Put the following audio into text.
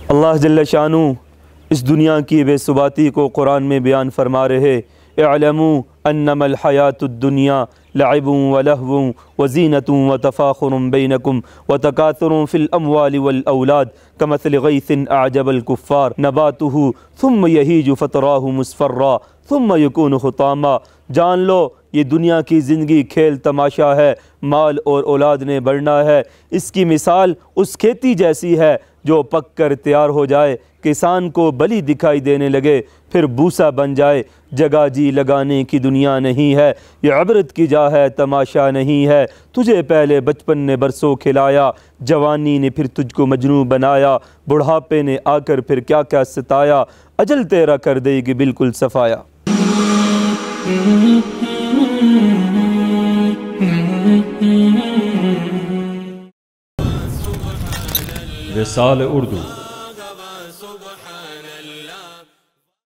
اللہ جل شانہ اس دنیا کی بے ثباتی کو قرآن میں بیان فرما رہے، اعلموا انما الحیات الدنیا لعب ولہو وزینۃ وتفاخر بینکم وتکاثر فی الاموال والاولاد کمثل غیث اعجب الکفار نباتہ ثم یہیج فتراہ مصفرا ثم یکون حطاما۔ جان لو یہ دنیا کی زندگی کھیل تماشا ہے، مال اور اولاد نے بڑھنا ہے، اس کی مثال اس کھیتی جیسی ہے جو پک کر تیار ہو جائے، کسان کو بلی دکھائی دینے لگے، پھر بوسا بن جائے۔ جگہ جی لگانے کی دنیا نہیں ہے، یہ عبرت کی جا ہے، تماشا نہیں ہے۔ تجھے پہلے بچپن نے برسوں کھلایا، جوانی نے پھر تجھ کو مجنوں بنایا، بڑھاپے نے آ کر پھر کیا کیا ستایا، اجل تیرا کر دے گی بالکل صفایا۔ رسالہ اردو